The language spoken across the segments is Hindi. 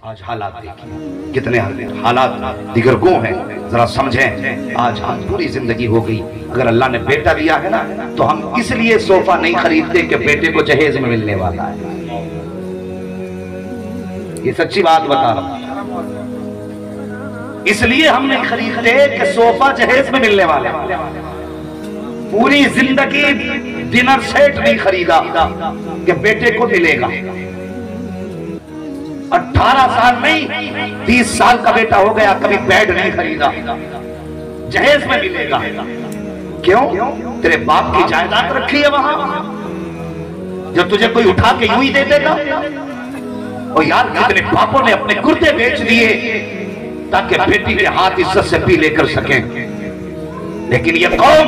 आज हालात देखिए कितने हालात दिगर गो हैं, जरा समझें। आज हम पूरी जिंदगी हो गई, अगर अल्लाह ने बेटा दिया है ना तो हम इसलिए सोफा नहीं खरीदते कि बेटे को जहेज में मिलने वाला है। ये सच्ची बात बता रहा हूं, इसलिए हम नहीं खरीदते कि सोफा जहेज में मिलने वाला है। पूरी जिंदगी डिनर सेट नहीं खरीदा कि बेटे को मिलेगा। 18 साल नहीं 30 साल का बेटा हो गया, कभी बेड नहीं खरीदा, जहेज में मिलेगा। क्यों? तेरे बाप की जायदाद रखी है वहां, जो तुझे कोई उठा के यूं ही दे देगा। और यार कितने बापों ने अपने कुर्ते बेच दिए ताकि बेटी के हाथ इज्जत से पी लेकर सकें। लेकिन ये कौम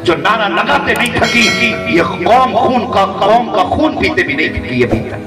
जो नारा लगाते नहीं थकी, ये कौम का खून पीते भी नहीं थकी। ये पीता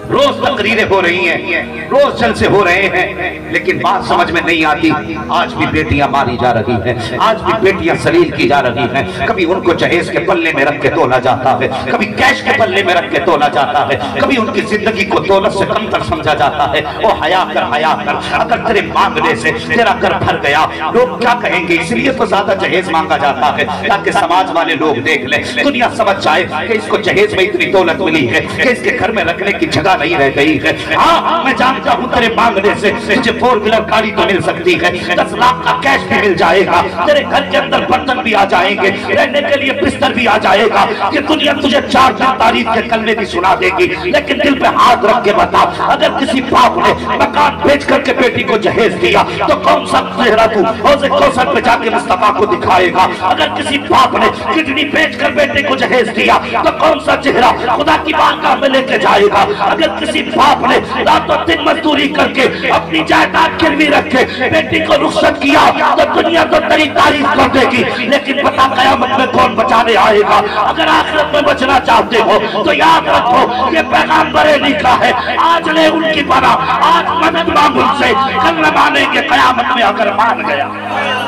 रोज तकरीरें हो रही हैं, रोज जलसे हो रहे हैं, लेकिन बात समझ में नहीं आती। आज भी बेटियां मारी जा रही हैं, आज भी बेटियां सलील की जा रही हैं। कभी उनको जहेज के पल्ले में रख के तोला जाता है, कभी कैश के पल्ले में रख के तोला जाता है, कभी उनकी जिंदगी को दौलत से कमतर समझा जाता है। ओ हया कर, हया कर, अगर तेरे मांगने से तेरा घर भर गया लोग क्या कहेंगे? इसलिए तो ज्यादा जहेज मांगा जाता है ताकि समाज वाले लोग देख ले, दुनिया समझ जाए कि इसको जहेज में इतनी दौलत मिली है कि इसके घर में रखने की जगह नहीं रह गई है। हाँ, मैं जानता हूं तेरे मांगने से तुझे 4 व्हीलर गाड़ी तो मिल सकती है, 10 लाख का कैश भी मिल जाएगा, तेरे घर के अंदर बर्तन भी आ जाएंगे, रहने के लिए बिस्तर भी आ जाएगा, कि दुनिया तुझे 4 दिन तारीफ के कलमे भी सुना देगी। लेकिन दिल पे हाथ रख के बता, अगर किसी बाप ने मकान बेच करके बेटी को जहेज दिया तो कौन सा चेहरा तू हौज़े कौसर पे जाके मुस्तफा को दिखाएगा? अगर किसी बाप ने किडनी बेच कर बेटे को जहेज दिया तो कौन सा चेहरा खुदा की बारगाह में लेके जाएगा? अगर किसी बाप ने रातों दिन मजदूरी करके अपनी जायदाद गिरवी रख के बेटी को रुखसत किया तो दुनिया तो तेरी तारीफ कर देगी, लेकिन बता कयामत में कौन बचाने आएगा? अगर आखिरत में बचना चाहते हो तो याद रखो ये पैगाम बरेली का है। आज ले उनकी पनाह, आज मदद मांग उनसे, कल न मानेंगे कयामत में अगर मान गया।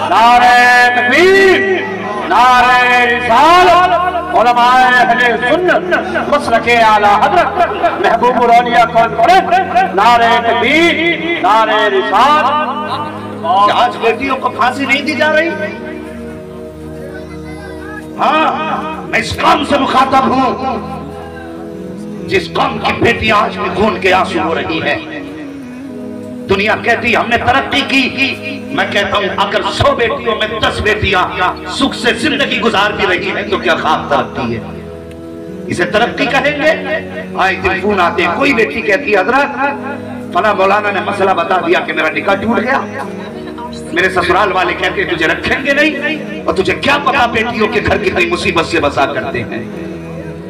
नारे तकबीर, नारे रिसालत, उलमाए अहले सुन्नत, मसलके आला हज़रत महबूब रौनिया कौन, नारे तकबीर, नारे रिसालत। आज बेटियों को फांसी नहीं दी जा रही? हाँ, मैं इस कौम से मुखातब हूं जिस कौम की बेटियां आज भी खून के आंसू हो रही है। दुनिया कहती हमने तरक्की की, मैं कहता हूं अगर 100 बेटियों में 10 बेटियां सुख से जिंदगी गुजार भी रही हैं तो क्या खाक तरक्की है? इसे तरक्की कहेंगे? आए दिन फोन आते हैं, कोई बेटी कहती है हजरत फला मौलाना ने मसला बता दिया कि मेरा निकाह टूट गया। मेरे ससुराल वाले कहते हैं तुझे रखेंगे नहीं, और तुझे क्या पता बेटियों के घर कितनी मुसीबत से बसा करते हैं।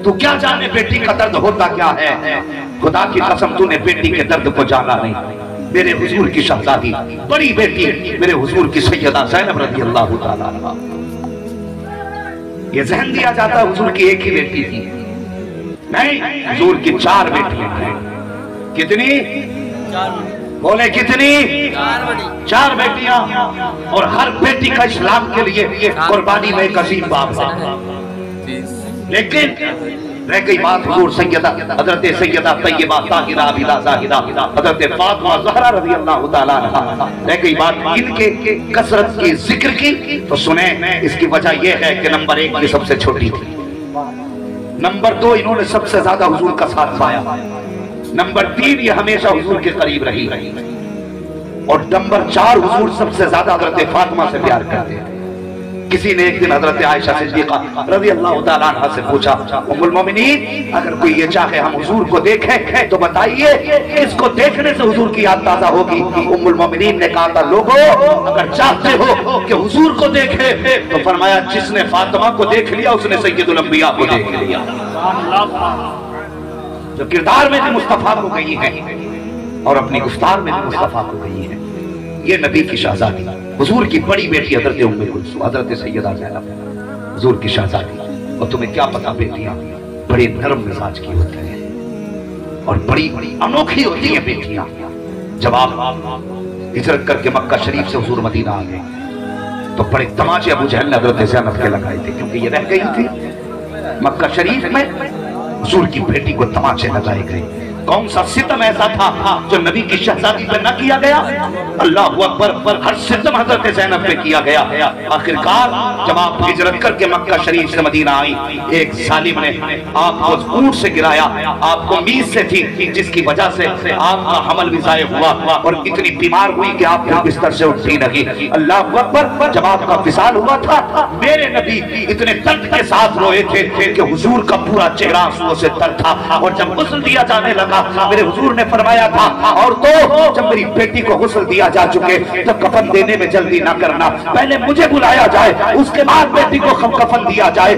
तू क्या जाने बेटी का दर्द होता क्या है? खुदा की कसम तूने बेटी के दर्द को जाना नहीं। मेरे हुजूर की शहजादी बड़ी बेटी मेरे हुजूर की सैयदा ज़ैनब रज़ी अल्लाह तआला अन्हा, ये जहन दिया जाता है हुजूर की एक ही बेटी थी, नहीं हुजूर की 4 बेटियां हैं। कितनी? बोले कितनी? 4 बेटियां, और हर बेटी का इस्लाम के लिए कुर्बानी में एक अजीम बाप है। लेकिन रह गई बात हुजूर सैयदा हजरत सैयदा तैयबा ताहिरा आबिदा ज़ाहिदा हजरत फातिमा ज़हरा रज़ी अल्लाह तआला अन्हा, रह गई बात इनके कसरत की जिक्र की। तो सुने, इसकी वजह यह है कि नंबर 1 ये सबसे छोटी थी, नंबर 2 इन्होंने सबसे ज्यादा हुजूर का साथ पाया, नंबर 3 ये हमेशा हुजूर के करीब रही, और नंबर 4 हुजूर सबसे ज्यादा हजरत फातिमा से प्यार करते थे। किसी ने एक दिन हजरत आयशा सिद्दीक़ा रज़ी अल्लाह तआला अन्हा से पूछा, उम्मुल मोमिनीन अगर कोई ये चाहे हम हुजूर को देखें तो बताइए इसको देखने से हुजूर की याद ताजा होगी? उम्मुल मोमिनीन ने कहा था लोगों अगर चाहते हो कि हुजूर को देखे तो फरमाया जिसने फातिमा को देख लिया उसने सैयदुल अंबिया को देख लिया। जो किरदार में भी मुस्तफा को गई है और अपनी गुफ्तार में भी मुस्तफा को गई है, ये नबी की शहजादी हुजूर की बड़ी बेटी हजरत उम्मे कुलसूम हजरत सैयदा ज़ैनब हुजूर की शहजादी। और तुम्हें क्या पता बेटियां बड़े नरम मिजाज की होती हैं और बड़ी अनोखी होती हैं बेटियां। जब आप हिजरत करके मक्का शरीफ से हुजूर मदीना आ गए तो बड़े तमाचे अबू जहल ने हजरत ज़ैनब के लगाए थे, क्योंकि ये रह गई थी मक्का शरीफ में। हुजूर की बेटी को तमाचे लगाए गए, कौन सा सितम ऐसा था जो नबी की शहजादी पे न किया गया? अल्लाह अकबर, हर सितम हजरत ज़ैनब पे किया गया। आखिरकार जब आप हिजरत करके मक्का शरीफ से मदीना आई, एक जालिम ने आपको ऊंट से गिराया, आपको मीज़ से थी, जिसकी वजह से आपका हमल भी ज़ाय हुआ और इतनी बीमार हुई कि आप बिस्तर से उठती नहीं। अल्लाह अकबर, जब आपका विसाल हुआ था, मेरे नबी इतने दर्द के साथ रोए थे कि हुजूर का पूरा चेहरा आंसुओं से तर था। और जब गुस्ल दिया जाने लगा, मेरे हुजूर ने फरमाया था, और तो जब मेरी बेटी को गुस्ल दिया जा चुके तो कफन देने में जल्दी ना करना, पहले मुझे बुलाया जाए, उसके बाद बेटी को कफन दिया जाए।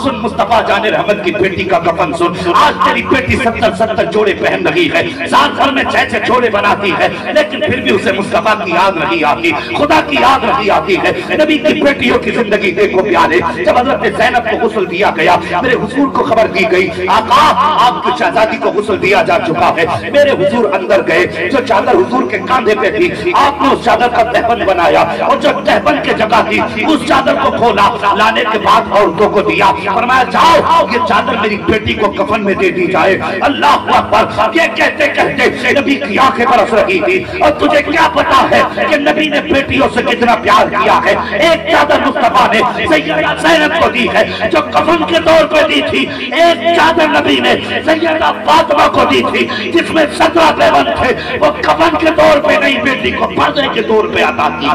सुन मुस्तफा जाने रहमत की बेटी का कफन सुन। आज तेरी बेटी 70 जोड़े पहन रही है, साल भर में 6 जोड़े बनाती है, लेकिन फिर भी उसे मुस्तफा की याद नहीं आती, खुदा की याद नहीं आती है। नबी की बेटियों की जिंदगी देखो प्यारे। जब हजरत ज़ैनब को गुस्ल दिया गया, मेरे हुजूर को खबर दी गई, आका आपकी शहजादी को गुस्ल दिया जा चुका है। मेरे हुजूर अंदर गए, जो चादर हुजूर के कांधे पे थी, आपने उस चादर का तहबंद बनाया और जो तहबंद की जगह थी उस चादर को खोला, लाने के बाद औरतों को दिया, फरमाया जाओ ये चादर मेरी बेटी को कफन में दे दी जाए। अल्लाह अकबर, ये कहते कहते नबी की आंखें बरस रही थी। और तुझे क्या पता है कि नबी ने बेटियों से कितना प्यार किया है? एक चादर मुस्तफा ने सैयदा ज़ैनब को दी है जो कफन के तौर पे दी थी, एक चादर नबी ने सैयदा फातिमा को दी थी जिसमें 17 पैबंद थे, वो कफन के तौर पे नहीं, बेटी को पर्दे के तौर पे अता की।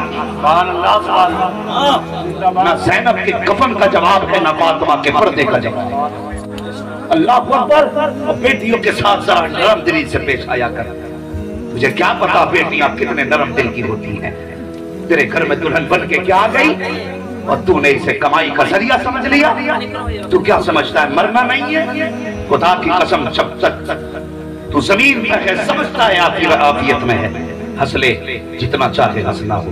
ना ज़ैनब के कफन का जवाब है, ना फातिमा के पर्दे का जवाब। अल्लाह अकबर। बेटियों के साथ जरा नरम दिली से पेश आया कर। मुझे क्या पता बेटियां कितने नरम दिल की होती हैं। तेरे घर में दुल्हन बन के क्या आ गई और तूने इसे कमाई का जरिया समझ लिया। तू क्या समझता है मरना नहीं है? खुदा की कसम, जब तक तू जमीन में है समझता है आफियत में है, हंस ले जितना चाहे हंसना हो।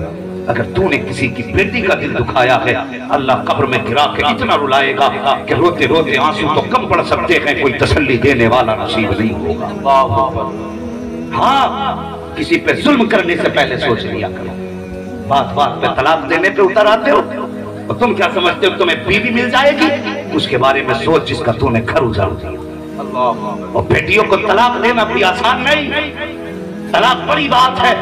अगर तूने किसी की बेटी का दिल दुखाया है, अल्लाह कब्र में गिरा के इतना रुलाएगा कि रोते रोते आंसू तो कम पड़ सकते हैं, कोई तसल्ली देने वाला नसीब नहीं होगा। हाँ, किसी पे जुल्म करने से पहले सोच लिया करो। बात बात पे तलाक देने पे उतर आते हो और तुम क्या समझते हो तुम्हें बीवी मिल जाएगी? उसके बारे में सोच जिसका तूने घर उजाड़ दिया। और बेटियों को तलाक देना भी आसान नहीं, तलाक बड़ी बात है।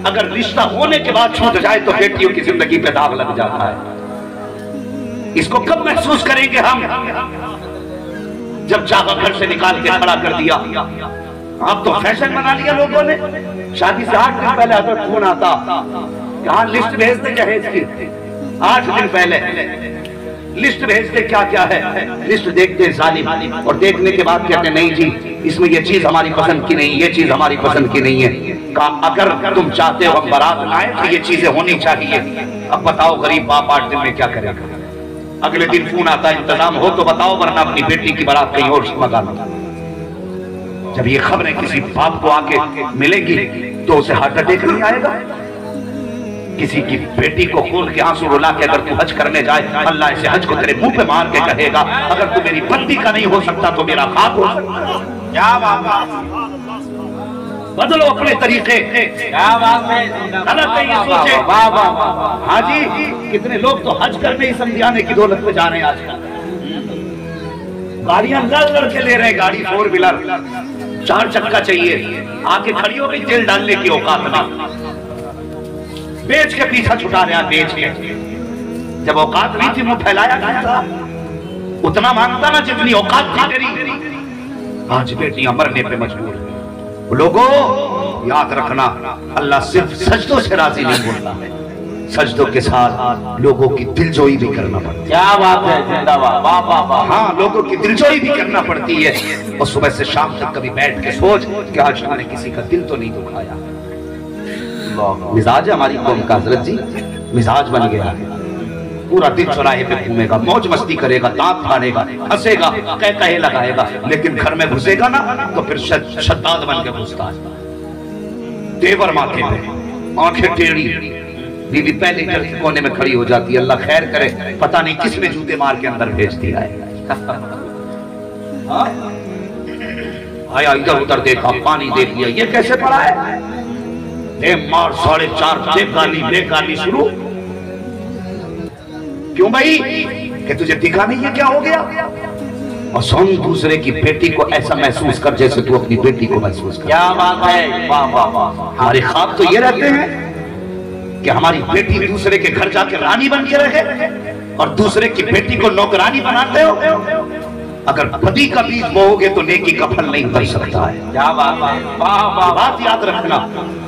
अगर रिश्ता होने के बाद छूट जाए तो बेटियों की जिंदगी पे दाग लग जाता है। इसको कब महसूस करेंगे हम? जब चाहा घर से निकाल के खड़ा कर दिया। अब तो फैशन बना लिया लोगों ने। शादी से 8 दिन पहले अगर फोन आता, कहाँ लिस्ट भेज दे जहेज की। 8 दिन पहले लिस्ट भेजते क्या क्या है, लिस्ट देखते जालिम, और देखने के बाद कहते नहीं जी इसमें ये चीज हमारी पसंद की नहीं, ये चीज हमारी पसंद की नहीं है। अगर तुम चाहते हो हम बारात लाएं तो ये चीजें होनी चाहिए। अब बताओ गरीब बाप 8 दिन में क्या करेगा? अगले दिन फोन आता है इंतजाम हो तो बताओ, वरना अपनी बेटी की बारात कहीं और मंगा लो। जब ये खबरें किसी बाप को आके मिलेगी तो उसे हार्ट अटैक नहीं आएगा? किसी की बेटी को खोल के आंसू रुला के अगर तू हज करने जाए, अल्लाह इसे हज को तेरे मुंह पे मार के कहेगा अगर तू मेरी बंदी का नहीं हो सकता तो मेरा खाक हो सकता। क्या बात, बदलो अपने तरीके। क्या बात है, गलत है ये सोचे। हाँ जी, कितने लोग तो हज करने ही समझाने की दौलत में जा रहे हैं आजकल। गाड़ियां लड़ के ले रहे हैं, गाड़ी 4 व्हीलर 4 चक्का चाहिए, आके खड़ी हो गई तेल डालने की औकात ना, बेच के पीछा छुटा रहा, बेच के। जब औकात नहीं थी मुंह फैलाया गया था, उतना मांगता ना जितनी औकात थी तेरी। आज बेटियां मरने पे मजबूर है। लोगों याद रखना, अल्लाह सिर्फ सजदों से राजी नहीं होता है, सजदों के साथ लोगों की दिलजोई भी करना पड़ती है। क्या बात है, जिंदाबाद, वाह वाह वाह। हाँ, लोगों की दिलजोई भी करना पड़ती है। और सुबह से शाम तक कभी बैठ के सोच कि आज मैंने किसी का दिल तो नहीं दुखाया। मिजाज है हमारी कौम का हजरत जी, मिजाज बन गया है। पूरा दिन चौराहे पे घूमेगा, मौज मस्ती करेगा, दांत फाड़ेगा, हंसेगा, कहे लगाएगा, लेकिन घर में घुसेगा ना तो फिर शद्दाद बन के घुसता है। तेवर माथे पे, आंखें टेढ़ी, बीवी पहले घर के कोने में खड़ी हो जाती है। अल्लाह खैर करे, पता नहीं किसने जूते मार के अंदर भेज दिया है। आया इधर उधर देखा, पानी देख लिया, ये कैसे पड़ा है? मार 4.5 गाली शुरू। क्यों भाई? कि तुझे दिखा नहीं है क्या हो गया? और सुन दूसरे की बेटी को ऐसा महसूस कर जैसे तू अपनी बेटी को महसूस कर। क्या बात है, वाह वाह वाह। हमारे ख्वाब तो ये रहते हैं कि हमारी बेटी दूसरे के घर जाके रानी बन के रहे और दूसरे की बेटी को नौकरानी बनाते हो। अगर पति का बीज बोओगे तो नेकी का फल नहीं बन सकता है। क्या बात है, वाह वाह, बात याद रखना।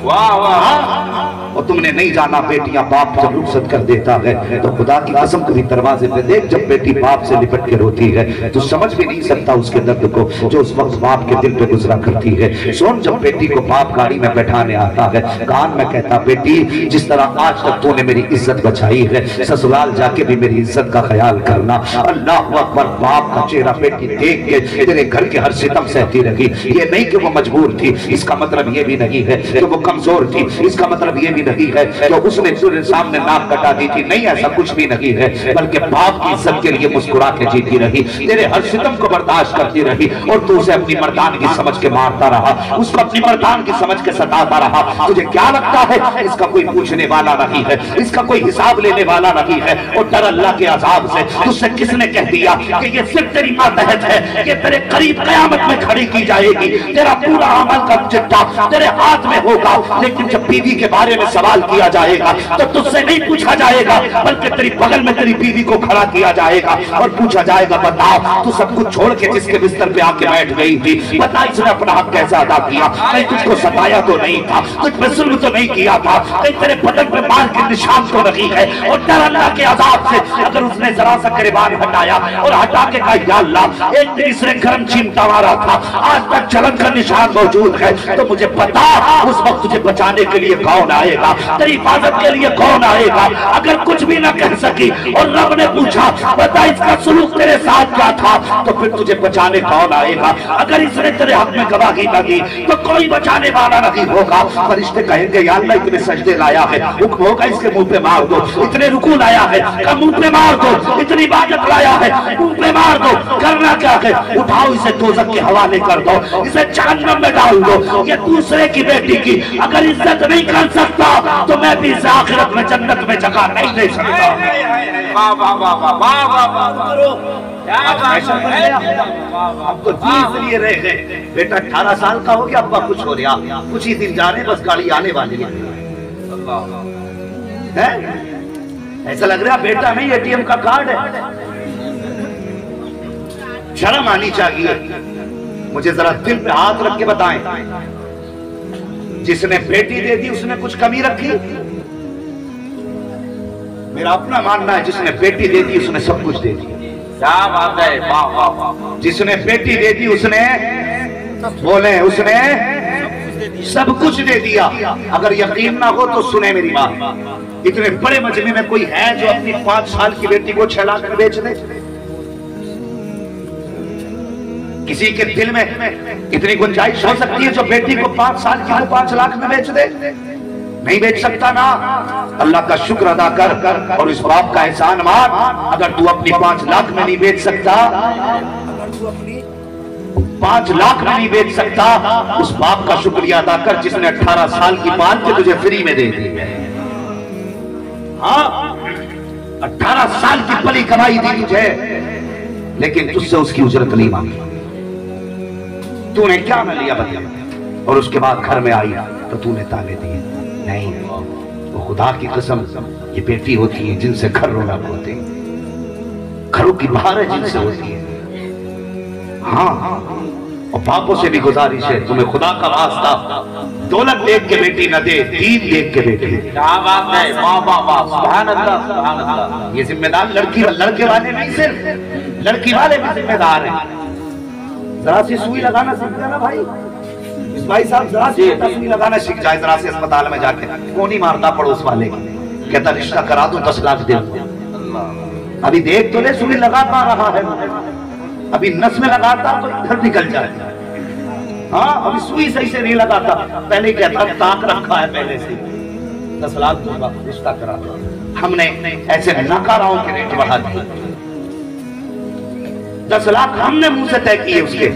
वाह वाह। और तुमने नहीं जाना बेटियां बाप जब रुखसत कर देता है तो खुदा की कसम कभी दरवाजे पे देख, जब बेटी बाप से लिपट के रोती है तो समझ भी नहीं सकता उसके दर्द को जो उस वक्त बाप के दिल पे गुजरा करती है। सुन, जब बेटी को बाप गाड़ी में बैठाने आता है कान में कहता, बेटी जिस तरह आज तक तूने मेरी इज्जत बचाई है ससुराल जाके भी मेरी इज्जत का ख्याल करना। अल्लाह अकबर। बाप का चेहरा बेटी देख के तेरे घर के हर सितम सहती रही। ये नहीं कि वो मजबूर थी, इसका मतलब ये भी नहीं है कि वो कमजोर थी, इसका मतलब ये भी नहीं है कि उसने तेरे सामने नाक कटा दी थी। नहीं, ऐसा कुछ भी नहीं है, बल्कि बाप की इज्जत के लिए मुस्कुरा के जीती रही, तेरे हर सितम को बर्दाश्त करती रही और तू उसे अपनी मर्दानगी समझ के मारता रहा, उसको अपनी मर्दानगी समझ के सताता रहा। तुझे क्या लगता है इसका कोई पूछने वाला नहीं है, इसका कोई हिसाब लेने वाला नहीं है। और डर अल्लाह के अजाब से। तुझसे किसने कह दिया कि ये सिर्फ तेरी मातहत है, ये तेरे करीब कयामत में खड़ी की जाएगी। तेरा पूरा अमल का चिट्ठा तेरे हाथ में होगा, लेकिन जब बीवी के बारे में सवाल किया जाएगा तो तुझसे नहीं पूछा जाएगा, बल्कि तेरी बगल में तेरी बीवी को खड़ा किया जाएगा और पूछा जाएगा, बताओ तू सब कुछ छोड़ के जिसके बिस्तर पे आके बैठ गई थी, बता इसने अपना हक कैसे अदा किया? कहीं तुझको सताया तो नहीं था, तुझ पे जुल्म तो नहीं किया था, कहीं तेरे बदन पे मार के निशान तो नहीं है। और डर अल्लाह के अजाब से। अगर उसने जरा सा गिरबान हटाया और हटा के कहा, या अल्लाह एक तीसरे गर्म चिमटा मारा था, आज तक जलन का निशान मौजूद है, तो मुझे पता उस वक्त तुझे बचाने के लिए कौन आएगा, तेरी हिफाजत के लिए कौन आएगा। अगर कुछ भी ना कह सकी और रब ने पूछा, बता इसका सुलूक तेरे साथ क्या था, तो फिर तुझे बचाने कौन आएगा। अगर इसने तेरे हक में गवाही न दी तो कोई बचाने वाला नहीं होगा। फरिश्ते कहेंगे, या अल्लाह इतने सजदे लाया है, हुक्म होगा इसके मुंह पे मार दो। इतने रुकू लाया है, का मुंह पे मार दो। इतनी इबादत लाया है, मुंह पे मार दो। करना क्या है, उठाओ इसे दोज़ख के हवाले कर दो, इसे जहन्नम में डाल दो। ये दूसरे की बेटी की अगर इज्जत नहीं कर सकता तो मैं भी इसे आखिरत में जन्नत में जगह नहीं दे सकता। वाह वाह वाह वाह वाह वाह। अब तो इसलिए रह गए, बेटा 18 साल का हो गया, अब्बा कुछ हो रहा, कुछ ही दिन जा रहे, बस गाड़ी आने वाली है। ऐसा लग रहा बेटा नहीं एटीएम का कार्ड है। शर्म आनी चाहिए। मुझे जरा दिल पे हाथ रख के बताएं, जिसने बेटी दे दी उसने कुछ कमी रखी? मेरा अपना मानना है जिसने बेटी दे दी उसने सब कुछ दे दिया। क्या बात है, वाह वाह वाह। जिसने बेटी दे दी उसने, बोले उसने सब कुछ दे दिया। अगर यकीन ना हो तो सुने मेरी बात। इतने बड़े मजमे में कोई है जो अपनी 5 साल की बेटी को 6 लाख में बेच दे? किसी के दिल में इतनी गुंजाइश हो सकती है जो बेटी को 5 साल की को 5 लाख में बेच दे? नहीं बेच सकता ना। अल्लाह का शुक्र अदा कर और इस बाप का एहसान मान। अगर तू अपनी 5 लाख में नहीं बेच सकता, 5 लाख में नहीं बेच सकता, उस बाप का शुक्रिया अदा कर जिसने 18 साल की बात के तुझे फ्री में दे दी है। हाँ, 18 साल की पली कमाई दी तुझे, लेकिन तुझसे उसकी उजरत नहीं मांगी। तूने क्या न लिया बता? और उसके बाद घर में आई तो तूने ताने दिए। नहीं, वो खुदा की कसम ये बेटी होती है जिनसे घर रौनक होते, घरों की बहार है जिनसे होती है। हाँ, और बापों से भी गुजारिश है, तुम्हें खुदा का वास्ता दौलत देख के बेटी न दे, दीन देख के बेटी। क्या बात है, वाह वाह वाह, सुभान अल्लाह सुभान अल्लाह। ये जिम्मेदार लड़के वाले नहीं, सिर्फ लड़की वाले भी जिम्मेदार हैं। जरा सी सुई लगाना सीख जाना भाई, इस भाई साहब जरा सी सुई लगाना सीख जाए, जरा से अस्पताल में जाके। कौन ही मारता पड़ोस वाले, कहता रिश्ता करा दो 10 लाख दे। अभी देख तो ले, सुई लगा पा रहा है, अभी नस में लगाता तो इधर निकल जाए। हाँ, अभी सुई सही से नहीं लगाता, पहले कहता ताक रखा है पहले से, 10 लाख दूंगा रिश्ता करा दो। हमने ऐसे नकाराओं के रेट बढ़ा दिए, 10 लाख हमने मुंह से तय किए उसके।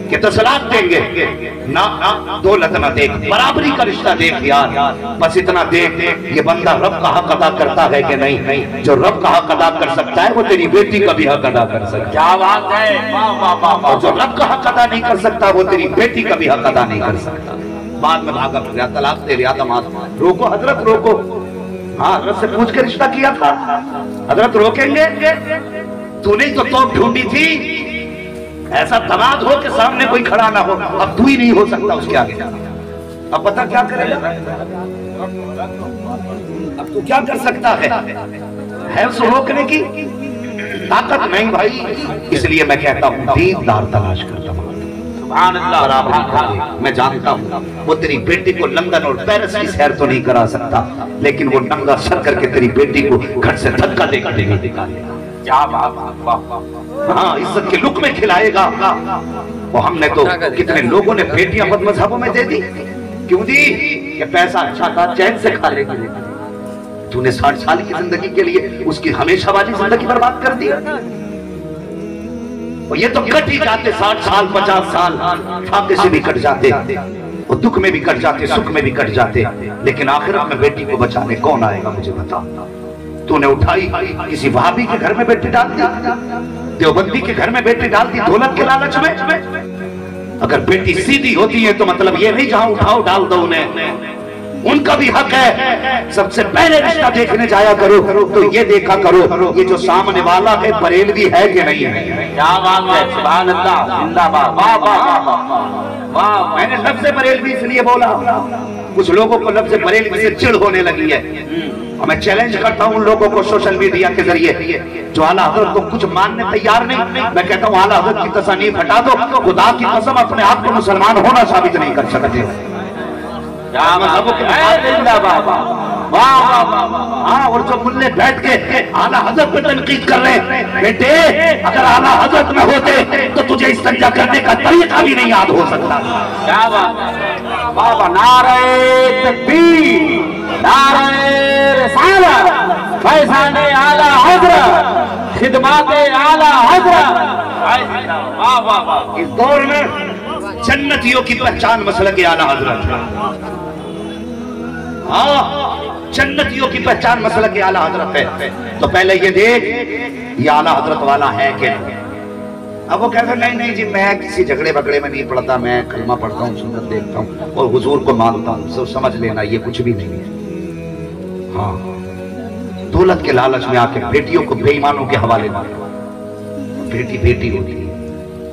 कि तसलाक देंगे ना, दौलत ना देख, बराबरी का रिश्ता देख यार, बस इतना देख ये बंदा रब का हक अदा करता है कि नहीं। जो रब का हक अदा कर सकता है वो तेरी बेटी का भी हक अदा कर सकता है। क्या बात है, वाह वाह वाह। और जो रब का हक अदा नहीं कर सकता वो तेरी बेटी का भी हक अदा नहीं कर सकता। बाद में भागा फिर तलाक दे रहा था, रोको हजरत रोको। हाँ, हजरत से पूछ के रिश्ता किया था, हजरत रोकेंगे? तूने तो तौब ढूंढी थी, ऐसा दामाद हो के सामने कोई खड़ा ना हो, अब तू ही नहीं हो सकता उसके आगे। अब पता क्या करेगा? अब तू क्या कर सकता है उसे रोकने की ताकत नहीं भाई। इसलिए मैं कहता हूँ दीनदार तलाश करता हूँ, मैं जानता हूँ वो तेरी बेटी को लंदन और पेरिस की सैर तो नहीं करा सकता, लेकिन वो नंगा सर करके तेरी बेटी को घर से धक्का देकर निकालेगा। क्या बात, हाँ, इज्जत के लुक में खिलाएगा। वो हमने तो कितने लोगों ने बेटियां बद मजहबों में दे दी। क्यों दी? ये पैसा अच्छा था, चैन से खा लेगी। तूने 60 साल की जिंदगी के लिए उसकी हमेशा वाली जिंदगी बर्बाद कर दी। और ये तो कट ही जाते 60 साल 50 साल, फाके से भी कट जाते, और दुख में भी कट जाते, सुख में भी कट जाते, लेकिन आखिरत में बेटी को बचाने कौन आएगा मुझे बता। तूने उठाई किसी वहाबी के घर में बेटी डाल दी, देवबंदी के घर में बेटी डाल दी दौलत के लालच में। अगर बेटी सीधी होती है तो मतलब ये नहीं जहां उठाओ डाल दो उन्हें, उनका भी हक है। सबसे पहले रिश्ता देखने जाया करो तो ये देखा करो ये जो सामने वाला है बरेलवी है कि नहीं है। क्या बात है, सुभान अल्लाह, जिंदाबाद, वाह वाह वाह। मैंने लफ्ज़ बरेलवी इसलिए बोला, कुछ लोगों को लफ्ज़ बरेलवी से चिढ़ होने लगी है। और मैं चैलेंज करता हूं उन लोगों को सोशल मीडिया के जरिए जो आला हज़रत को कुछ मानने तैयार नहीं। मैं कहता हूं आला हज़रत की तसनीफ हटा दो, खुदा की कसम अपने आप को मुसलमान होना साबित नहीं कर सकते। हाँ, और जो मुल्ले बैठ के आला हज़रत पे तनकीद कर रहे हैं, बेटे अगर आला हज़रत में होते तो तुझे इस्तिंजा करने का तरीका भी नहीं याद हो सकता। क्या बात, बाबा नारे तकबीर, नारे रिसालत, फैज़ाने आला हज़रत, खिदमाते आला हज़रत। वाह वाह वाह। इस दौर में जन्नतियों की पहचान मसलक आला हज़रत है। हाँ, जन्नतियों की पहचान मसलक आला हज़रत है। तो पहले ये देख ये आला हज़रत वाला है क्या। अब वो कहते नहीं जी मैं किसी झगड़े बगड़े में नहीं पड़ता, मैं कलमा पढ़ता हूँ, सुन्नत देखता हूँ और हुजूर को मानता हूँ, सब समझ लेना ये कुछ भी नहीं है। हाँ, दौलत के लालच में आके बेटियों को बेईमानों के हवाले मार, बेटी बेटी होती है,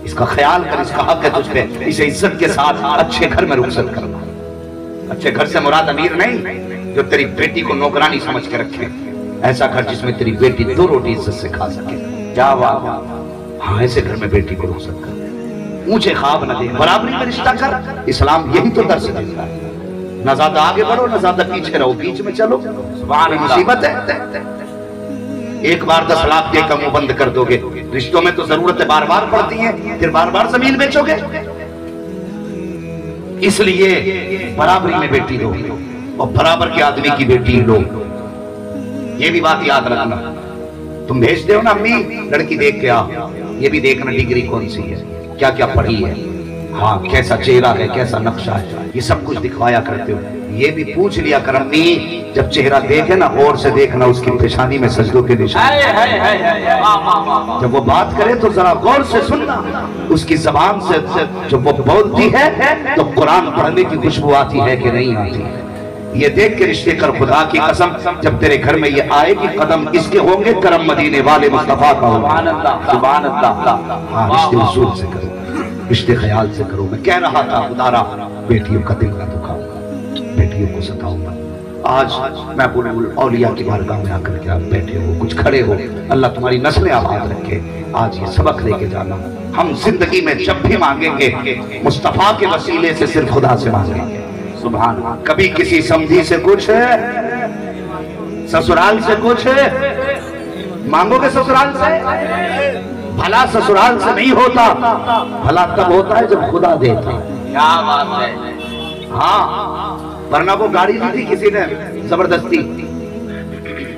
इसका ख्याल कर, इसका हक है तुझ पे, इसे इज्जत के साथ अच्छे घर में रुखसत करना। अच्छे घर से मुराद अमीर नहीं जो तेरी बेटी को नौकरानी समझ के रखे, ऐसा घर जिसमें तेरी बेटी 2 रोटी इज्जत से खा सके। क्या वाह। हाँ, ऐसे घर में बेटी को रुखसत कर, ऊंचे ख्वाब न दे, बराबरी का रिश्ता कर। इस्लाम यही तो दर्श देता है, न ज्यादा आगे बढ़ो न ज्यादा पीछे रहो, बीच में चलो। मुसीबत है, एक बार 10 लाख देकर मुंह बंद कर दोगे। रिश्तों में तो जरूरतें बार बार पड़ती हैं, फिर बार बार जमीन बेचोगे। इसलिए बराबरी में बेटी लो और बराबर के आदमी की बेटी लो। ये भी बात याद रखना, तुम भेजते हो ना अम्मी लड़की देख के आ, ये भी देखना डिग्री कौन सी है, क्या क्या पढ़ी है, हाँ कैसा चेहरा है, कैसा नक्शा है, ये सब कुछ दिखवाया करते हो। ये भी पूछ लिया कर अम्मी, जब चेहरा देखे ना गौर से देखना उसकी पेशानी में सजदों के निशान। जब वो बात करे तो जरा गौर से सुनना, उसकी जबान से जब वो बोलती है तो कुरान पढ़ने की खुशबू आती है कि नहीं आती। ये देख के रिश्ते कर, खुदा की कसम जब तेरे घर में ये आएगी कदम इसके होंगे करम मदीने वाले मुस्तफा का होगा। सुभान अल्लाह। हाँ, रिश्ते उसूल से करो, रिश्ते ख्याल से करो। मैं कह रहा था खुदारा बेटियों का दिल ना दुखाऊंगा, बेटियों को सताऊंगा। आज मैं बुलबुल औलिया की बारगाह में आकर के आप बैठे हो, कुछ खड़े हो, अल्लाह तुम्हारी नस्लें आबाद रखे। आज ये सबक लेके जाना, हम जिंदगी में जब भी मांगेंगे मुस्तफा के वसीले से सिर्फ खुदा से मांगेंगे। सुभान। कभी किसी समधी से कुछ ससुराल से कुछ मांगोगे, ससुराल से भला ससुराल से नहीं होता, भला तब होता है जब खुदा देता। क्या बात है। हाँ, वरना वो गाड़ी दी थी किसी ने जबरदस्ती,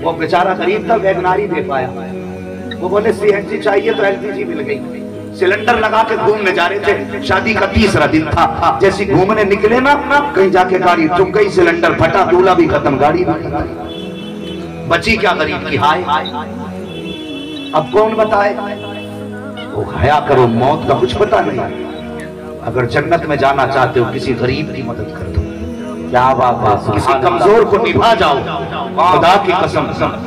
वो बेचारा गरीब था, वैगनारी दे पाया। वो बोले CNG चाहिए तो LPG मिल गई। सिलेंडर लगा के घूमने जा रहे थे, शादी का तीसरा दिन था। जैसे घूमने निकले ना, कहीं जाके गाड़ी ठुक गई, सिलेंडर फटा, दूल्हा भी खत्म, गाड़ी भी खत्म। बची क्या गरीब की हाय। अब कौन बताए? वो हया करो, मौत का कुछ पता नहीं। अगर जन्नत में जाना चाहते हो, किसी गरीब की मदद कर दो। क्या बात है, किसी कमजोर को निभा जाओ। खुदा की कसम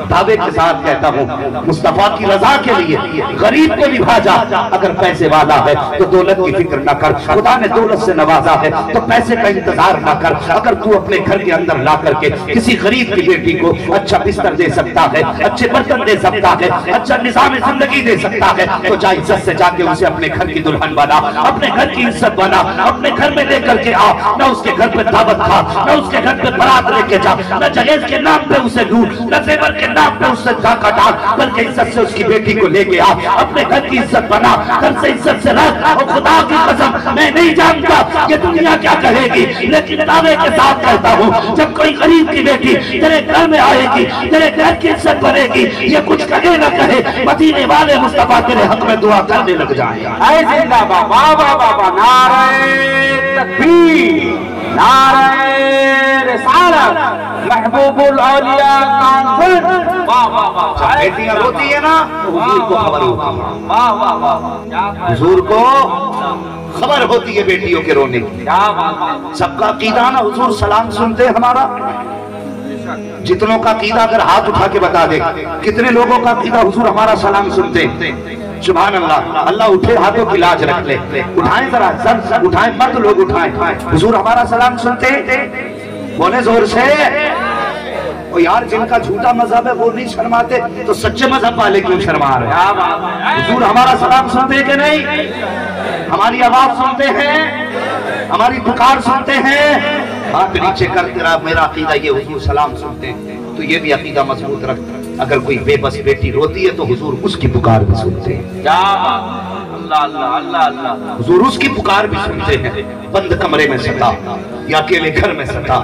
दावे के साथ कहता हूँ, मुस्तफा की रजा के लिए गरीब को निभा जा। अगर पैसे वाला है तो दौलत की फिक्र न कर, खुदा ने दौलत से नवाजा है तो पैसे का इंतजार न कर। अगर तू अपने घर के अंदर ला करके किसी गरीब की बेटी को अच्छा बिस्तर दे सकता है, अच्छे बर्तन दे सकता है, अच्छा निजाम जिंदगी दे सकता है, तो जा इज्जत से जाके उसे अपने घर की दुल्हन बना, अपने घर की इज्जत बना, अपने घर में लेकर के आ। न उसके घर पे दावत खा, न उसके घर पे बारात लेके जा, न जहेज के नाम पे उसे लूट, न जेवर के नाम पे उससे झाका डाल, बल्कि इज्जत से उसकी बेटी को लेके आ। अपने घर की इज्जत बना, घर से इज्जत से रख। और खुदा की कसम मैं नहीं जानता ये दुनिया क्या कहेगी, लेकिन दावे के साथ कहता हूँ, जब कोई गरीब की बेटी तेरे घर में आएगी, तेरे घर की इज्जत बनेगी, ये कुछ कहे न कहे, मदीने वाले मुस्तफा तेरे हक में दुआ करने लग जाएगा। ऐसे बाबा नारे तकबीर, नारे रिसालत, महबूबुल औलिया कॉन्फिडेंस। वाह वाह वाह। बेटियां रोती है ना, हुजूर को खबर होती है। वाह वाह वाह। हुजूर को खबर होती है बेटियों के रोने की। क्या बात है। सबका कीदा ना, हुजूर सलाम सुनते हमारा। जितनों का कीदा अगर हाथ उठा के बता दे, कितने लोगों का कीदा हुजूर हमारा सलाम सुनते। सुभान अल्लाह। अल्लाह उठे हाथों की लाज रख ले। उठाएं जरा, सब उठाएं, मर्द लोग उठाएं। हुजूर हमारा सलाम सुनते, बोले जोर से। और यार जिनका झूठा मजहब है वो नहीं शर्माते, तो सच्चे मजहब वाले क्यों शर्मा रहे हैं? हुजूर हमारा सलाम सुनते कि नहीं? हमारी आवाज सुनते हैं, हमारी पुकार सुनते हैं। हाथ नीचे कर तेरा मेरा अकीदा ये, हुजूर सलाम सुनते हैं। तो ये भी अकीदा मजबूत रख। अगर कोई बेबस बेटी रोती है तो हुजूर उसकी पुकार भी सुनते हैं। क्या अल्लाह अल्लाह अल्लाह अल्लाह। हुजूर उसकी पुकार भी सुनते हैं। बंद कमरे में सता या अकेले घर में सता,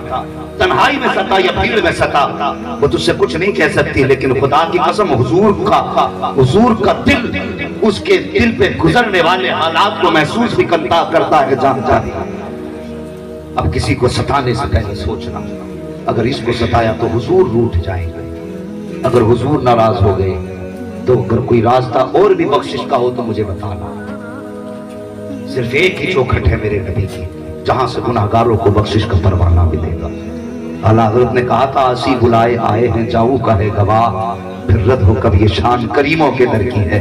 तन्हाई में सता या भीड़ में सता, वो तुझसे कुछ नहीं कह सकती। लेकिन खुदा की कसम हुजूर का दिल उसके दिल पे गुजरने वाले हालात को महसूस भी करता है, जानता है। अब किसी को सताने से पहले सोचना, अगर इसको सताया तो हुजूर रूठ जाएंगे। अगर हुजूर नाराज हो गए तो अगर कोई रास्ता और भी बख्शिश का हो तो मुझे बताना। सिर्फ एक ही चौखट है मेरे नबी की, जहां से गुनाहगारों को बख्शिश का परवाना मिलेगा। आला हज़रत ने कहा था, आसी बुलाए आए हैं जाऊ का है गवाह, फिर रद हो कभी ये शान करीमों के दर की है।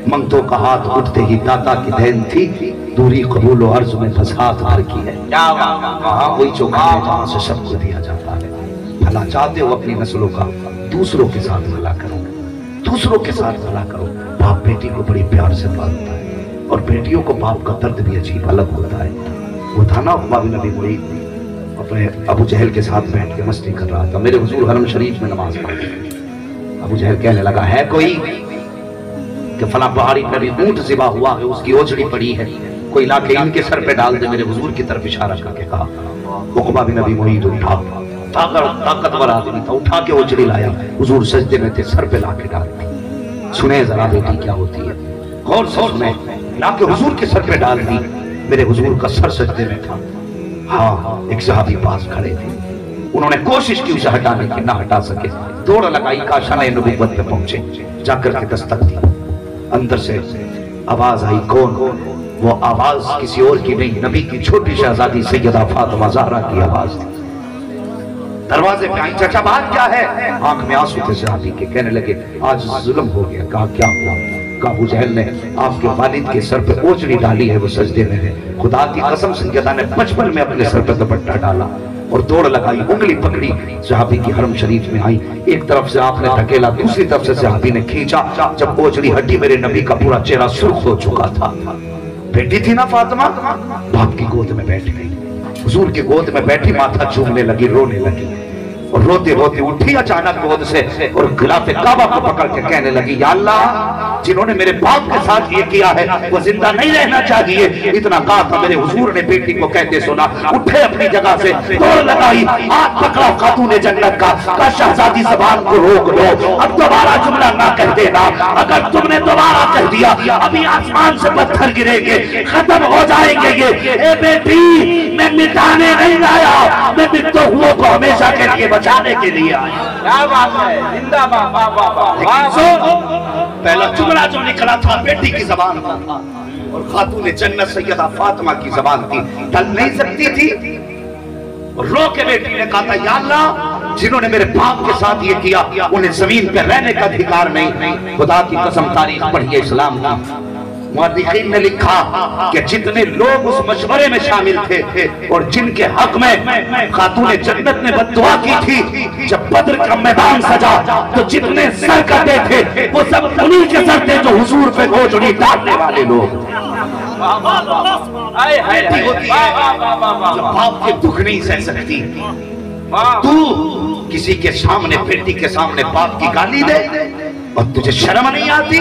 मंगतों का हाथ उठते ही दाता की देन थी, दूरी कबूल और अर्ज में फसाद भर की है। हाँ, वही चौखट है जहां से सबको दिया जाता है। भला चाहते हो अपनी नस्लों का, दूसरों के साथ भला करो, दूसरों के साथ भला करो। बाप बेटी को बड़ी प्यार से पालता है, और बेटियों को बाप का दर्द भी अजीब अलग होता है। वो था ना उक़बा बिन अबी मुईत अपने अबू जहल के साथ बैठ के मस्ती कर रहा था। मेरे हुजूर हरम शरीफ में नमाज पढ़ते। अबू जहल कहने लगा, है कोई कि फला पहाड़ी पर ऊंट ज़िबा हुआ है, उसकी ओझड़ी पड़ी है, कोई लाके इनके सर पे डाल दे। मेरे हुजूर की तरफ इशारा करके कहा। उक़बा बिन अबी मुईत उठा, ताकतवर आदमी था, उठा के ओझड़ी लाया। हुजूर सजदे में थे, सर पे लाके डाल दी। सुने जरा बेटी क्या होती है, गौर से सुने। लाके हुजूर के सर पे डाल दी। मेरे हुजूर का सर सजदे में था। हाँ, एक सहाबी पास खड़े थे, उन्होंने कोशिश की उसे हटाने की, ना हटा सके। दौड़ लगाई, काशाने नबुव्वत पे पहुंचे, जाकर के दस्तक दी। अंदर से आवाज आई, कौन? वो आवाज किसी और की नहीं, नबी की छोटी शहजादी सैयदा फातिमा ज़हरा की आवाज थी। दरवाजे पे आई, चाचा बात क्या है? आंख में आंसू थे सहाबी के। कहने लगे, आज जुल्म हो गया। कहा क्या हुआ? कहा अबू जहल ने आपके वालिद के सर पे ओझड़ी डाली है, वो सजदे में है। खुदा की कसम सैयदा ने बचपन में अपने सर पे दुपट्टा डाला और दौड़ लगाई, उंगली पकड़ी, सहाबी की हरम शरीफ में आई। एक तरफ से आपने धकेला, दूसरी तरफ से सहाबी ने खींचा। जब ओझड़ी हटी, मेरे नबी का पूरा चेहरा सुर्ख हो चुका था। बेटी थी ना फातिमा, बाप की गोद में बैठ गई। हुजूर की गोद में बैठी, माथा चूमने लगी, रोने लगी। और रोते रोते उठी अचानक गोद से और गिलाफे काबा को पकड़ के कहने लगी, या अल्लाह, जिन्होंने मेरे बाप के साथ ये किया है वो जिंदा नहीं रहना चाहिए। इतना कहा था, मेरे हुजूर ने बेटी को कहते सुना, उठे अपनी जगह से, दौड़ लगाई, हाथ पकड़ा खातूने जन्नत का शहजादी ज़बान को रोक लो, अब दोबारा जुमला ना कह देना। अगर तुमने दोबारा कह दिया अभी आसमान से पत्थर गिरेंगे, खत्म हो जाएंगे ये। ए बेटी, मैं मिटाने नहीं आया, मैं मृत्यु हुओं को हमेशा के लिए बचाने के लिए आया। क्या बात है, जिंदाबाद, वाह वाह वाह। पहला जुमला जो निकला था बेटी की ज़बान का था और खातून जन्नत सैयदा फातिमा की ज़बान थी, टल नहीं सकती थी। रो के बेटी ने कहा था, या अल्लाह, जिन्होंने मेरे बाप के साथ ये किया उन्हें जमीन पर रहने का अधिकार नहीं। खुदा की कसम, तारीख पढ़िए इस्लाम की, मुहद्दिसीन ने लिखा कि जितने लोग उस मशवरे में शामिल थे और जिनके हक में खातून जन्नत ने बद्दुआ की थी, जब बद्र का मैदान सजा तो जितने सर कटे थे वो सब उन्हीं के सर थे जो हुजूर पे गोचड़ी डालने वाले लोग। बेटी होती है जो बाप के दुख नहीं सह सकती। तू किसी के सामने, बेटी के सामने बाप की गाली दे और तुझे शर्म नहीं आती?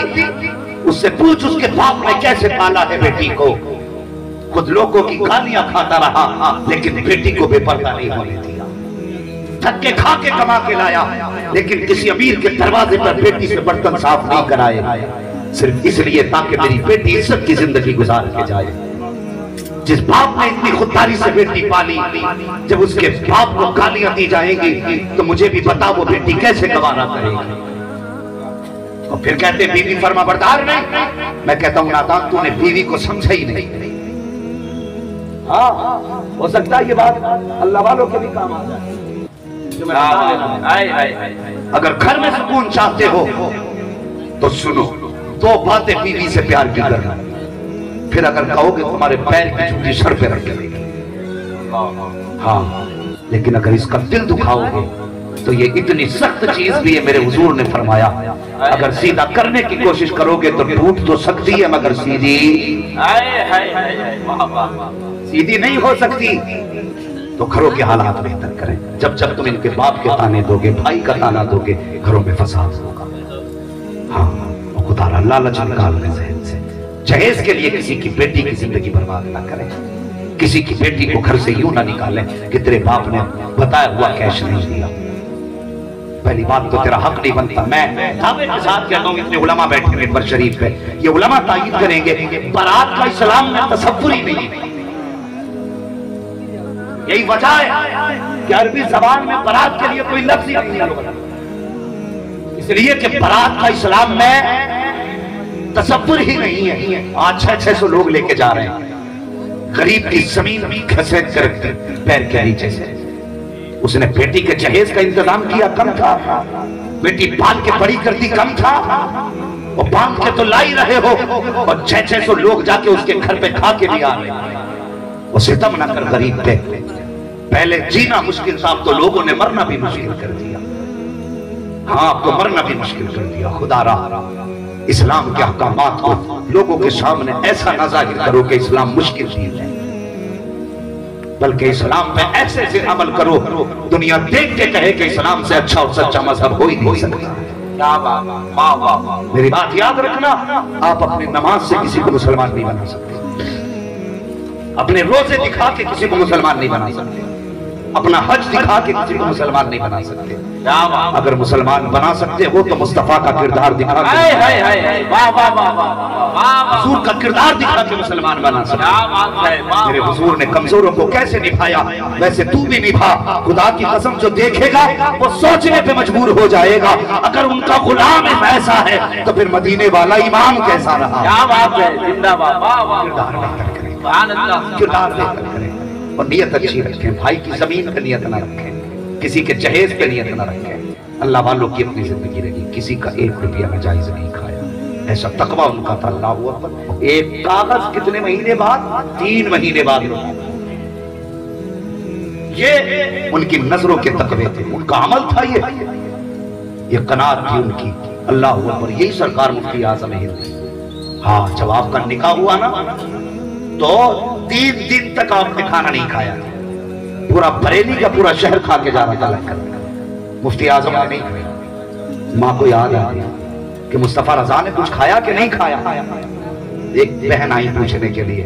उससे पूछ उसके बाप ने कैसे पाला है बेटी को। खुद लोगों की गालियां खाता रहा लेकिन बेटी को बेपर्दा नहीं होने दिया। थक्के खा के कमा के लाया लेकिन किसी अमीर के दरवाजे पर बेटी से बर्तन साफ नहीं कराए, सिर्फ इसलिए ताकि मेरी बेटी इज्जत की जिंदगी गुजार के जाए। जिस बाप ने इतनी खुददारी से बेटी पाली, जब उसके बाप को गालियां दी जाएंगी तो मुझे भी बता वो बेटी कैसे गवारा करेगी। और फिर कहते बीवी फर्मा बरदार नहीं। मैं कहता हूं नादान, तूने बीवी को समझा ही नहीं। हाँ, हो सकता है ये बात अल्लाह वालों के भी काम आ जाए। अगर घर में सुकून चाहते हो तो सुनो, दो बातें बीवी से प्यार की करना, फिर अगर कहोगे तुम्हारे पैर की जूती सर पे रख देगी। हाँ, लेकिन अगर इसका दिल दुखाओगे तो ये इतनी सख्त चीज भी है। मेरे हुजूर ने फरमाया, अगर सीधा करने की कोशिश करोगे तो टूट तो सकती है मगर सीधी नहीं हो सकती। तो घरों के हालात बेहतर करें। जब जब तुम इनके बाप के ताने दोगे, भाई का ताना दोगे, घरों में फसाद होगा। हाँ, खुदा लालच निकाल ले ज़हन से। जहेज के लिए किसी की बेटी की जिंदगी बर्बाद ना करें। किसी की बेटी को घर से यूं ना निकालें कि तेरे बाप ने बताया हुआ कैश नहीं दिया। पहली बात तो तेरा हक नहीं बनता। मैं दावे के साथ कहता हूं, इतने उलमा बैठे हैं मिंबर शरीफ पे, ये उलमा तायीद करेंगे, बारात का इस्लाम में तसव्वुर ही नहीं। यही वजह है कि अरबी जबान में बारात के लिए कोई लफ्ज ही नहीं है, इसलिए कि बारात का इस्लाम में तसव्वुर ही नहीं है। आज 600 लोग लेके जा रहे हैं, गरीब की जमीन घसीट कर पैर के नीचे से। उसने बेटी के जहेज का इंतजाम किया, कम था। बेटी पाल के बड़ी करती, कम था। और बांध के तो ला ही रहे हो और 600 लोग जाके उसके घर पे खा के भी आ रहे। वो सितम ना कर गरीब पे, पहले जीना मुश्किल था, तो लोगों ने मरना भी मुश्किल कर दिया। हाँ, आपको मरना भी मुश्किल कर दिया। खुदा रहा, इस्लाम के अहकामात को लोगों के सामने ऐसा ना जाहिर करो कि इस्लाम मुश्किल चीज है, बल्कि इस्लाम पे ऐसे से अमल करो दुनिया देख के कहे कि इस्लाम से अच्छा और सच्चा मजहब हो ही नहीं सकता। मेरी बात याद रखना, आप अपनी नमाज से किसी को मुसलमान नहीं बना सकते, अपने रोजे दिखा के किसी को मुसलमान नहीं बना सकते, अपना हज दिखा के किसी को मुसलमान नहीं बना सकते। अगर मुसलमान बना सकते हो तो मुस्तफा का किरदार दिखा के, हुजूर का किरदार दिखा के मुसलमान बना सकते। मेरे हुजूर ने कमजोरों को कैसे निभाया वैसे तू भी निभा। खुदा की कसम, जो देखेगा वो सोचने पे मजबूर हो जाएगा, अगर उनका गुलाम ऐसा है तो फिर मदीने वाला इमाम कैसा रहा। किरदार बेहतर करें और नियत अच्छी रखें। भाई की जमीन पे नियत ना रखें, किसी के जहेज पे नियत ना रखें। अल्लाह वालों की अपनी जिंदगी रही, किसी का 1 रुपया नाजायज नहीं खाया, ऐसा तकवा उनका था। अल्लाह अकबर। एक कागज कितने महीने बाद? 3 महीने बाद। ये उनकी नजरों के तकवे थे, उनका अमल था, ये कनात थी उनकी। अल्लाह अकबर। यही सरकार मुफ्ती आज़म हिंद। हाँ, जब आपका निकाह हुआ ना तो 3 दिन तक आपने खाना नहीं खाया। पूरा बरेली का पूरा शहर खा के जा रहा था लंगर। मुफ्ती आजम ने नहीं खाया। माँ को याद आ गया कि मुस्तफा रजा ने कुछ खाया कि नहीं खाया। एक बहन आई पूछने के लिए,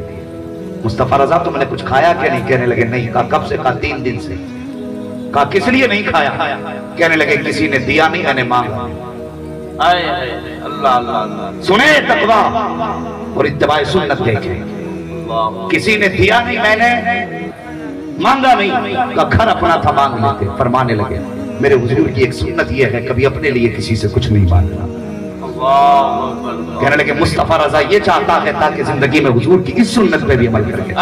मुस्तफा रजा तुमने कुछ खाया कि नहीं? कहने लगे नहीं। कहा कब से? कहा 3 दिन से। कहा किस लिए नहीं खाया? कहने लगे किसी ने दिया नहीं, मैंने मांगा। अल्लाह अल्लाह। सुने तकवा और इत्तिबाए सुन्नत देखे। किसी ने दिया नहीं, मैंने मांगा नहीं। का घर अपना था, मांग लेते। फरमाने लगे मेरे हुजूर की एक सुन्नत यह है कभी अपने लिए किसी से कुछ नहीं मांगना। कहने लगे मुस्तफा रजा ये चाहता है ताकि जिंदगी में हुजूर की इस सुन्नत पे भी अमल करके।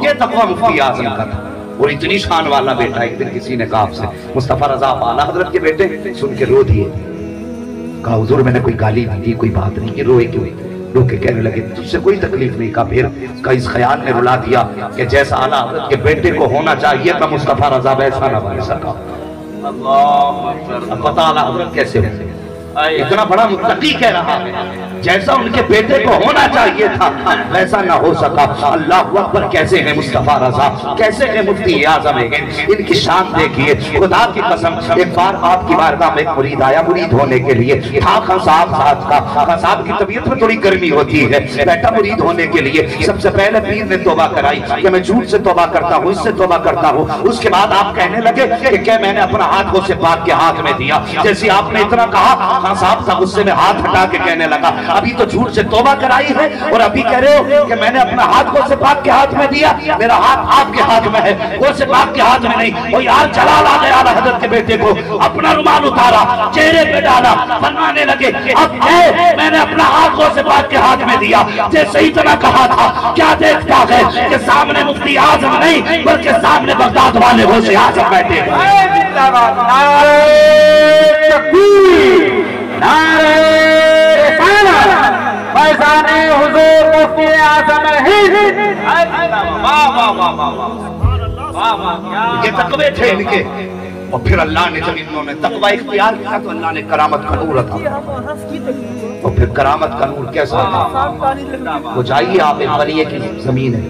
ये तकवा मुफ्ती आजम का था। और इतनी शान वाला बेटा, एक दिन किसी ने कहा आपसे मुस्तफा रजा आला हजरत के बेटे, सुन के रो दिए। कहा हुजूर मैंने कोई गाली नहीं दी, कोई बात नहीं, ये रोए क्यों? रो के कहने लगे तुझसे कोई तकलीफ नहीं। कहा फिर? का इस ख्याल ने रुला दिया कि जैसा आला हजरत के बेटे को होना चाहिए था मुस्तफा रजा वैसा ना बन सका। अब पता आला हजरत कैसे होते? इतना बड़ा मुत्तकी कह रहा है जैसा उनके बेटे को होना चाहिए था वैसा ना हो सका। अल्लाह अकबर। कैसे है मुस्तफा रजा, कैसे है मुफ्ती आजम है, इनकी शान देखिए। खुदा की कसम एक बार आपकी बारगाह में एक मुरीद आया, मुरीद होने के लिए था खान साहब साथ का। खान साहब की तबीयत में थोड़ी गर्मी होती है, बैठा मुरीद होने के लिए। सबसे पहले पीर ने तौबा कराई कि मैं झूठ से तौबा करता हूँ, इससे तौबा करता हूँ। उसके बाद आप कहने लगे कि क्या मैंने अपना हाथ गौसे पाक के हाथ में दिया। जैसे आपने इतना कहा खान साहब था गुस्से में हाथ हटा के कहने लगा अभी तो झूठ से तौबा कराई है और अभी कह रहे हो कि मैंने अपना हाथ गौसे पाक के हाथ में दिया। मेरा हाथ आपके हाथ में है, गौसे पाक के हाथ में नहीं। वो यार जलाल आ गया हजरत के बेटे को, अपना रुमाल उतारा, चेहरे पे डाला, फरमाने लगे अब मैंने अपना हाथ गौसे पाक के हाथ में दिया। जैसे ही इतना कहा था क्या देखता है कि सामने मुफ्ती आजम नहीं बल्कि सामने बगदाद वाले गौसे आजम बैठे। ये तकवे थे इनके। और फिर अल्लाह ने जब इन्होंने तकवा इख्तियार किया तो अल्लाह ने करामत का नूर अता। और फिर करामत का नूर कैसा था? वो जाइए आप एक बनिए की जमीन है,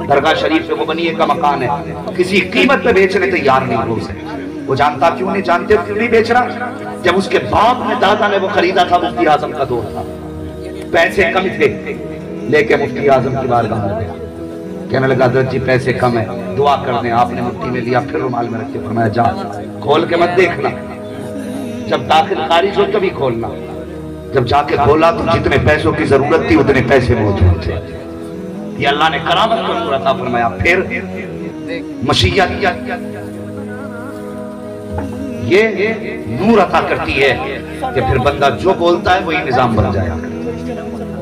दरगाह शरीफ पे वो बनिए का मकान है, किसी कीमत पे बेचने तैयार नहीं हो सकते। वो जानता क्यों नहीं? जानते क्यों नहीं बेच रहा? जब उसके बाप ने दादा ने वो खरीदा था, मुफ्ती आजम का दौर था, पैसे कम थे, लेके मुफ्ती आजम की बारगाह में गया। कहने लगा हजरत जी पैसे कम है, दुआ कर दें। आपने मुट्ठी में लिया, फिर रुमाल में रखे, फरमाया जा खोल के मत देखना, जब दाखिल खारिज हो तभी खोलना। जब जाके खोला तो जितने पैसों की जरूरत थी उतने पैसे मौजूद थे। ये अल्लाह ने करामत का नूर अता फरमाया। फिर मशीयत ये नूर अता करती है कि फिर बंदा जो बोलता है वही निजाम बन जाएगा।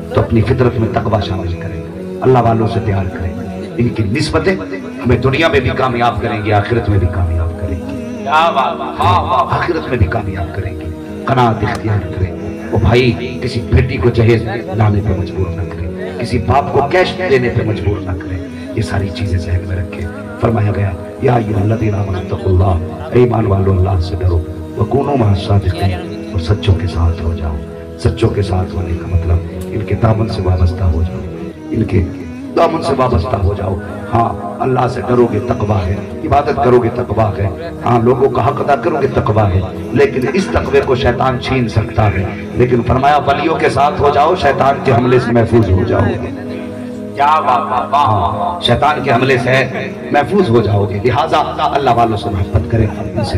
तो अपनी फितरत में तकवा शामिल करें, अल्लाह वालों से प्यार करें। इनकी निस्बतें हमें दुनिया में भी कामयाब करेंगे, आखिरत में भी कामयाब करेंगे, आखिरत में भी कामयाब करेंगे। कनात इख्तियार करें। वो भाई किसी बेटी को जहेज लाने पे मजबूर न करें, किसी बाप को कैश देने पे मजबूर न करें। ये सारी चीजें ज़हन में रखें। फरमाया गया या अय्युहल्लज़ीना आमनुत्तक़ुल्लाह, ईमान वालों अल्लाह से डरो, वकूनू मअस-सादिक़ीन, और सच्चों के साथ हो जाओ। सच्चों के साथ होने का मतलब इनके दामन से वाबस्ता हो जाओ, इनके दामन से वाबस्ता हो जाओ। हाँ, अल्लाह से डरोगे तकवा है, इबादत करोगे तकवा है, हाँ लोगों का हक अदा करोगे तकवा है। लेकिन इस तकवे को शैतान छीन सकता है। लेकिन फरमाया वलियों के साथ हो जाओ, शैतान के हमले से महफूज हो जाओगे। क्या बात, शैतान के हमले से महफूज हो जाओगे। लिहाजा अल्लाह वालों से मोहब्बत करें, इनसे